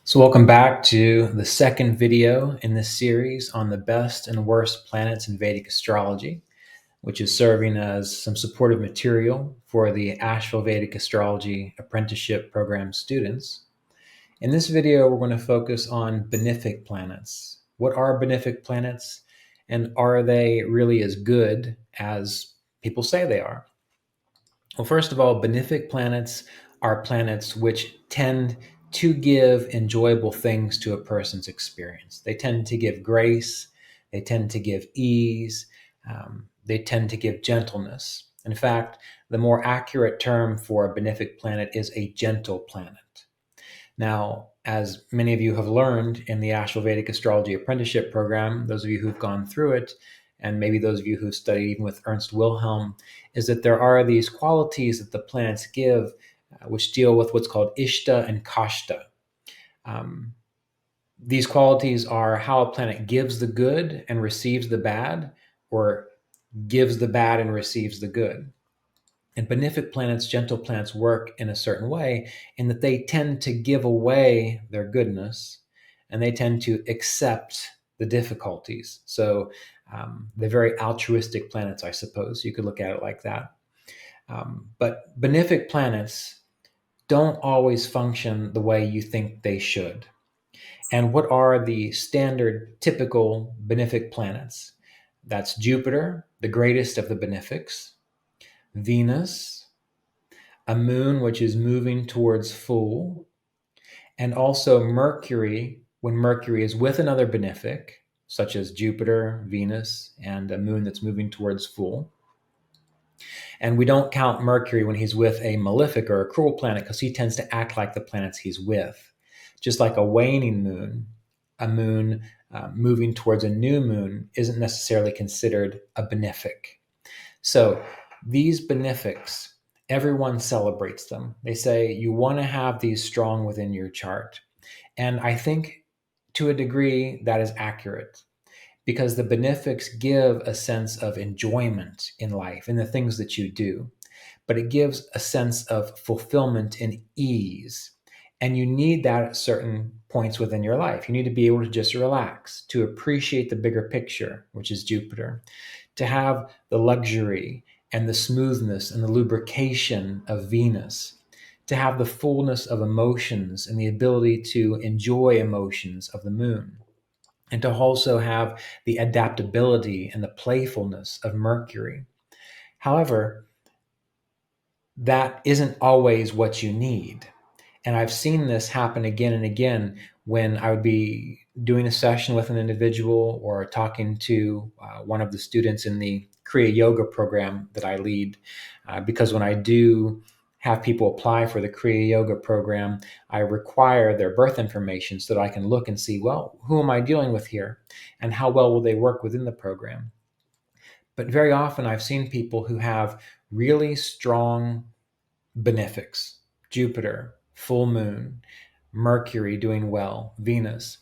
So welcome back to the second video in this series on the best and worst planets in Vedic astrology, which is serving as some supportive material for the Asheville Vedic Astrology apprenticeship program students. In this video, we're going to focus on benefic planets. What are benefic planets, and are they really as good as people say they are? Well, first of all, benefic planets are planets which tend to give enjoyable things to a person's experience. They tend to give grace, they tend to give ease, they tend to give gentleness. In fact, the more accurate term for a benefic planet is a gentle planet. Now, as many of you have learned in the Asheville Vedic Astrology apprenticeship program, those of you who've gone through it, and maybe those of you who've studied even with Ernst Wilhelm, is that there are these qualities that the planets give, which deal with what's called Ishta and Kashta. These qualities are how a planet gives the good and receives the bad, or gives the bad and receives the good. And benefic planets, gentle planets, work in a certain way in that they tend to give away their goodness and they tend to accept the difficulties. So they're very altruistic planets, I suppose. You could look at it like that. But benefic planets don't always function the way you think they should. And what are the standard, typical benefic planets? That's Jupiter, the greatest of the benefics, Venus, a moon which is moving towards full, and also Mercury, when Mercury is with another benefic, such as Jupiter, Venus, and a moon that's moving towards full. And we don't count Mercury when he's with a malefic or a cruel planet because he tends to act like the planets he's with. Just like a waning moon, a moon moving towards a new moon isn't necessarily considered a benefic. So these benefics, everyone celebrates them. They say you want to have these strong within your chart. And I think to a degree that is accurate because the benefics give a sense of enjoyment in life, in the things that you do, but it gives a sense of fulfillment and ease. And you need that at certain points within your life. You need to be able to just relax, to appreciate the bigger picture, which is Jupiter, to have the luxury and the smoothness and the lubrication of Venus, to have the fullness of emotions and the ability to enjoy emotions of the moon, and to also have the adaptability and the playfulness of Mercury. However, that isn't always what you need. And I've seen this happen again and again when I would be doing a session with an individual or talking to one of the students in the Kriya Yoga program that I lead. Because when I do have people apply for the Kriya Yoga program, I require their birth information so that I can look and see, well, who am I dealing with here? And how well will they work within the program? But very often I've seen people who have really strong benefics, Jupiter, full moon, Mercury doing well, Venus,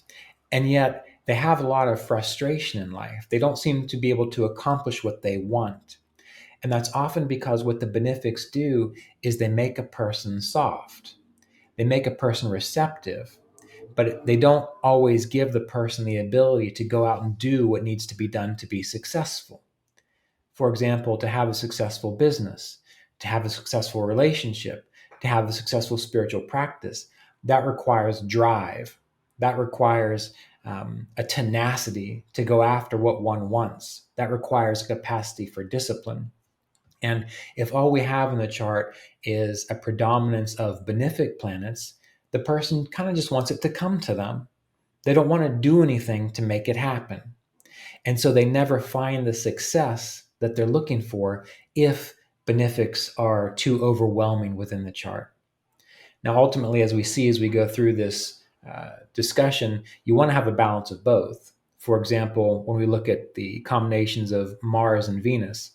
and yet they have a lot of frustration in life. They don't seem to be able to accomplish what they want. And that's often because what the benefics do is they make a person soft. They make a person receptive, but they don't always give the person the ability to go out and do what needs to be done to be successful. For example, to have a successful business, to have a successful relationship, to have a successful spiritual practice, that requires drive. That requires a tenacity to go after what one wants. That requires a capacity for discipline. And if all we have in the chart is a predominance of benefic planets, the person kind of just wants it to come to them. They don't want to do anything to make it happen. And so they never find the success that they're looking for if benefics are too overwhelming within the chart. Now, ultimately, as we see as we go through this discussion, you want to have a balance of both. For example, when we look at the combinations of Mars and Venus,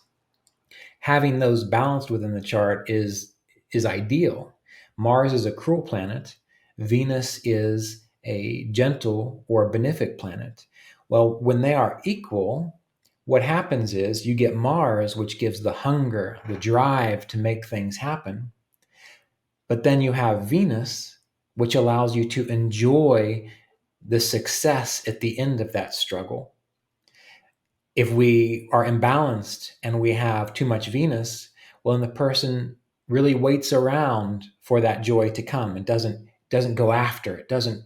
having those balanced within the chart is ideal. Mars is a cruel planet. Venus is a gentle or benefic planet. Well, when they are equal, what happens is you get Mars, which gives the hunger, the drive to make things happen. But then you have Venus, which allows you to enjoy the success at the end of that struggle. If we are imbalanced and we have too much Venus, well, then the person really waits around for that joy to come and doesn't go after it, doesn't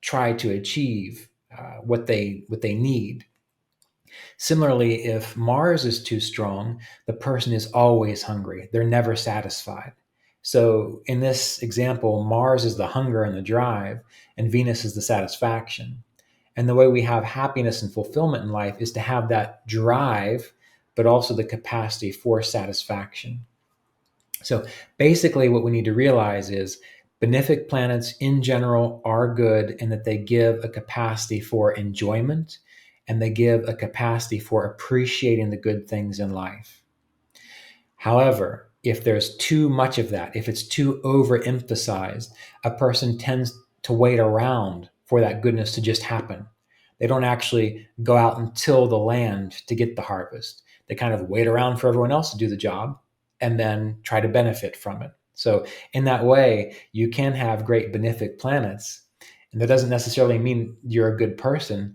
try to achieve what they need. Similarly, if Mars is too strong, the person is always hungry. They're never satisfied. So in this example, Mars is the hunger and the drive, and Venus is the satisfaction. And the way we have happiness and fulfillment in life is to have that drive, but also the capacity for satisfaction. So basically, what we need to realize is benefic planets in general are good in that they give a capacity for enjoyment and they give a capacity for appreciating the good things in life. However, if there's too much of that, if it's too overemphasized, a person tends to wait around for that goodness to just happen. They don't actually go out and till the land to get the harvest. They kind of wait around for everyone else to do the job and then try to benefit from it. So in that way, you can have great benefic planets. And that doesn't necessarily mean you're a good person.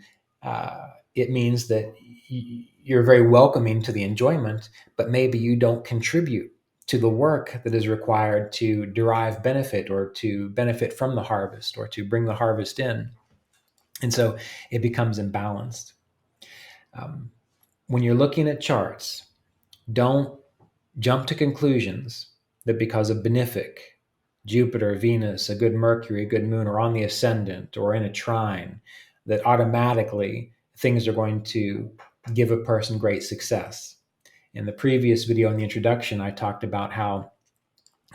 It means that you're very welcoming to the enjoyment, but maybe you don't contribute to the work that is required to derive benefit or to benefit from the harvest or to bring the harvest in. And so it becomes imbalanced. When you're looking at charts, don't jump to conclusions that because of benefic, Jupiter, Venus, a good Mercury, a good moon are on the ascendant or in a trine, that automatically things are going to give a person great success. In the previous video in the introduction, I talked about how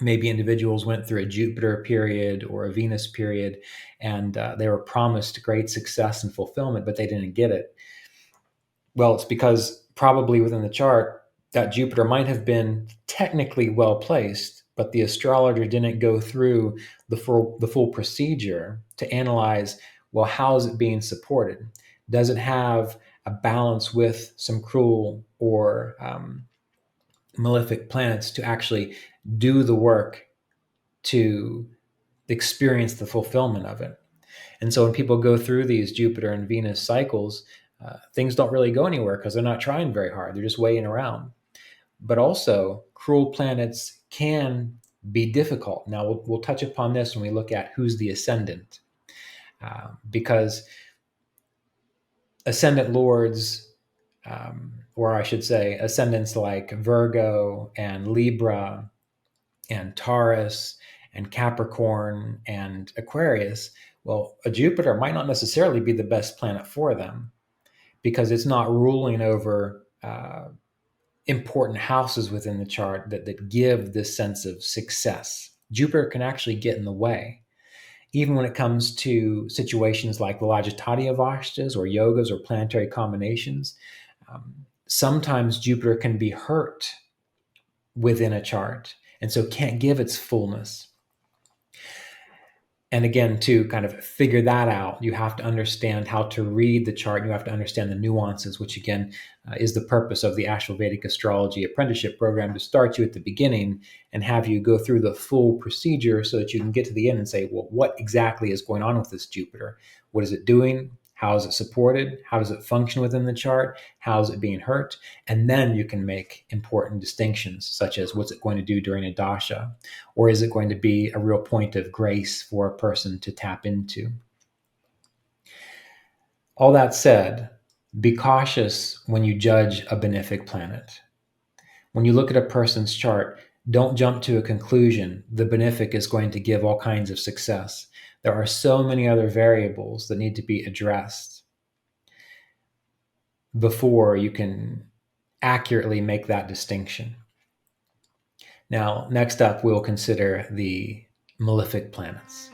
maybe individuals went through a Jupiter period or a Venus period and they were promised great success and fulfillment, but they didn't get it. Well, it's because probably within the chart, that Jupiter might have been technically well placed, but the astrologer didn't go through the full procedure to analyze, well, how is it being supported? Does it have a balance with some cruel or malefic planets to actually do the work to experience the fulfillment of it? And so when people go through these Jupiter and Venus cycles, things don't really go anywhere because they're not trying very hard. They're just waiting around. But also, cruel planets can be difficult. Now, we'll touch upon this when we look at who's the ascendant, because ascendant lords, or I should say, ascendants like Virgo and Libra and Taurus and Capricorn and Aquarius, well, a Jupiter might not necessarily be the best planet for them because it's not ruling over important houses within the chart that give this sense of success. Jupiter can actually get in the way. Even when it comes to situations like the Lajatati Avashtas or yogas or planetary combinations, sometimes Jupiter can be hurt within a chart and so can't give its fullness. And again, to kind of figure that out, you have to understand how to read the chart. You have to understand the nuances, which again is the purpose of the Asheville Vedic Astrology apprenticeship program, to start you at the beginning and have you go through the full procedure so that you can get to the end and say, well, what exactly is going on with this Jupiter? What is it doing? How is it supported? How does it function within the chart? How is it being hurt? And then you can make important distinctions, such as what's it going to do during a dasha? Or is it going to be a real point of grace for a person to tap into? All that said, be cautious when you judge a benefic planet. When you look at a person's chart, don't jump to a conclusion the benefic is going to give all kinds of success. There are so many other variables that need to be addressed before you can accurately make that distinction. Now, next up, we'll consider the malefic planets.